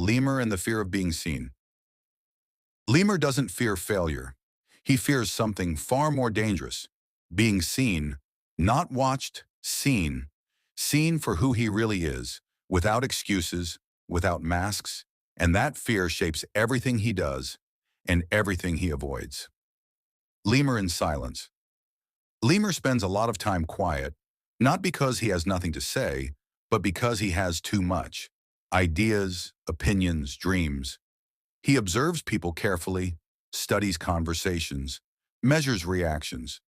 Lemur and the fear of being seen. Lemur doesn't fear failure. He fears something far more dangerous, being seen, not watched, seen, seen for who he really is, without excuses, without masks, and that fear shapes everything he does and everything he avoids. Lemur in silence. Lemur spends a lot of time quiet, not because he has nothing to say, but because he has too much. Ideas, opinions, dreams. He observes people carefully, studies conversations, measures reactions.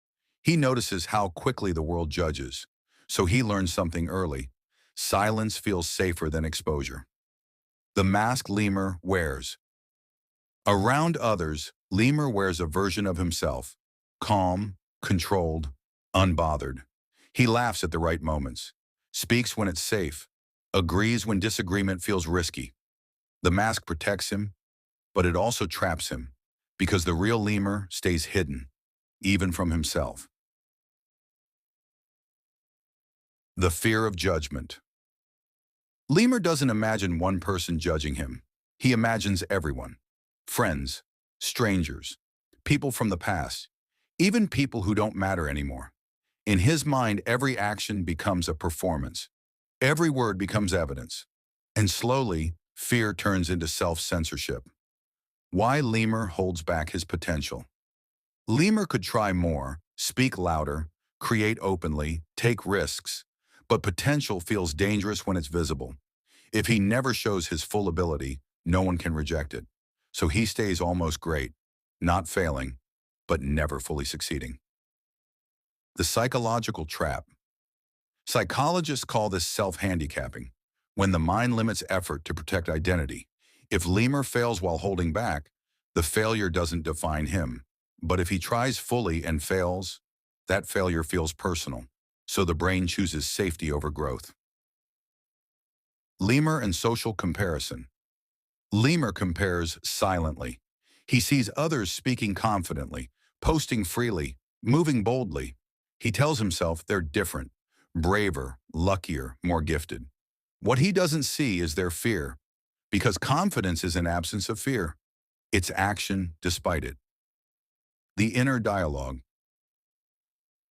He notices how quickly the world judges, so he learns something early. Silence feels safer than exposure. The mask Lemur wears. Around others, Lemur wears a version of himself, calm, controlled, unbothered. He laughs at the right moments, speaks when it's safe, agrees when disagreement feels risky. The mask protects him, but it also traps him, because the real Lemur stays hidden, even from himself. The fear of judgment. Lemur doesn't imagine one person judging him. He imagines everyone. Friends, strangers, people from the past, even people who don't matter anymore. In his mind, every action becomes a performance. Every word becomes evidence. And slowly, fear turns into self-censorship. Why Lemur holds back his potential. Lemur could try more, speak louder, create openly, take risks, but potential feels dangerous when it's visible. If he never shows his full ability, no one can reject it. So he stays almost great, not failing, but never fully succeeding. The psychological trap. Psychologists call this self-handicapping, when the mind limits effort to protect identity. If Lemur fails while holding back, the failure doesn't define him. But if he tries fully and fails, that failure feels personal. So the brain chooses safety over growth. Lemur and social comparison. Lemur compares silently. He sees others speaking confidently, posting freely, moving boldly. He tells himself they're different, braver, luckier, more gifted. What he doesn't see is their fear, because confidence is an absence of fear. It's action despite it. The inner dialogue.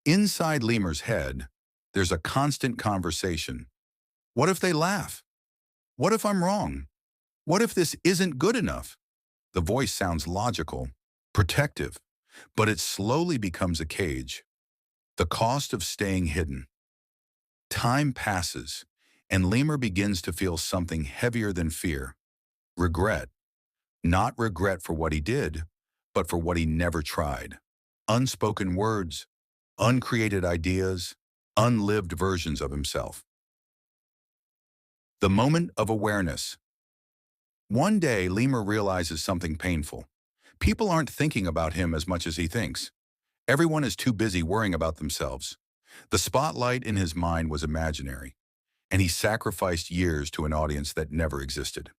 Inside Lemur's head, there's a constant conversation. What if they laugh? What if I'm wrong? What if this isn't good enough? The voice sounds logical, protective, but it slowly becomes a cage. The cost of staying hidden. Time passes, and Lemur begins to feel something heavier than fear. Regret. Not regret for what he did, but for what he never tried. Unspoken words, uncreated ideas, unlived versions of himself. The moment of awareness. One day, Lemur realizes something painful. People aren't thinking about him as much as he thinks. Everyone is too busy worrying about themselves. The spotlight in his mind was imaginary, and he sacrificed years to an audience that never existed.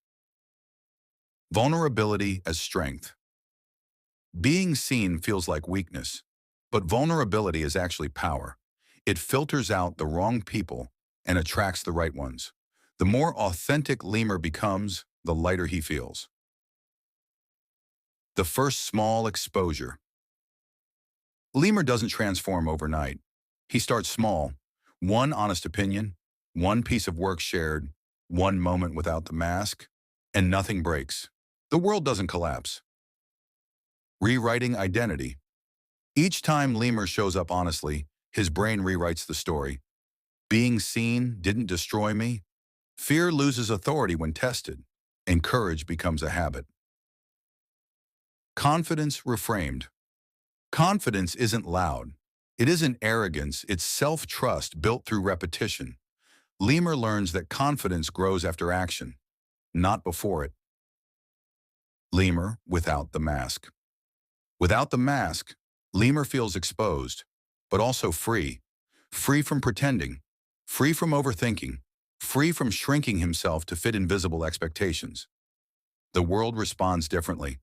Vulnerability as strength. Being seen feels like weakness, but vulnerability is actually power. It filters out the wrong people and attracts the right ones. The more authentic Lemur becomes, the lighter he feels. The first small exposure. Lemur doesn't transform overnight. He starts small. One honest opinion, one piece of work shared, one moment without the mask, and nothing breaks. The world doesn't collapse. Rewriting identity. Each time Lemur shows up honestly, his brain rewrites the story. Being seen didn't destroy me. Fear loses authority when tested, and courage becomes a habit. Confidence reframed. Confidence isn't loud. It isn't arrogance, it's self-trust built through repetition. Lemur learns that confidence grows after action, not before it. Lemur without the mask. Without the mask, Lemur feels exposed, but also free. Free from pretending, free from overthinking, free from shrinking himself to fit invisible expectations. The world responds differently.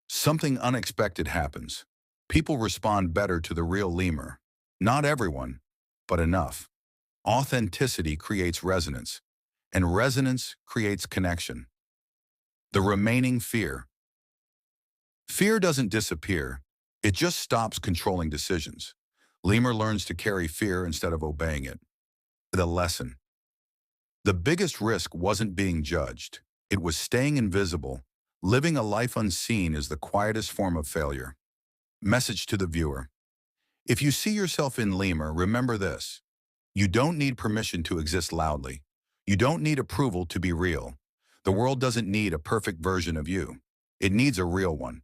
Something unexpected happens. People respond better to the real Lemur. Not everyone, but enough. Authenticity creates resonance, and resonance creates connection. The remaining fear. Fear doesn't disappear. It just stops controlling decisions. Lemur learns to carry fear instead of obeying it. The lesson. The biggest risk wasn't being judged. It was staying invisible. Living a life unseen is the quietest form of failure. Message to the viewer. If you see yourself in Lemur, remember this. You don't need permission to exist loudly. You don't need approval to be real. The world doesn't need a perfect version of you. It needs a real one.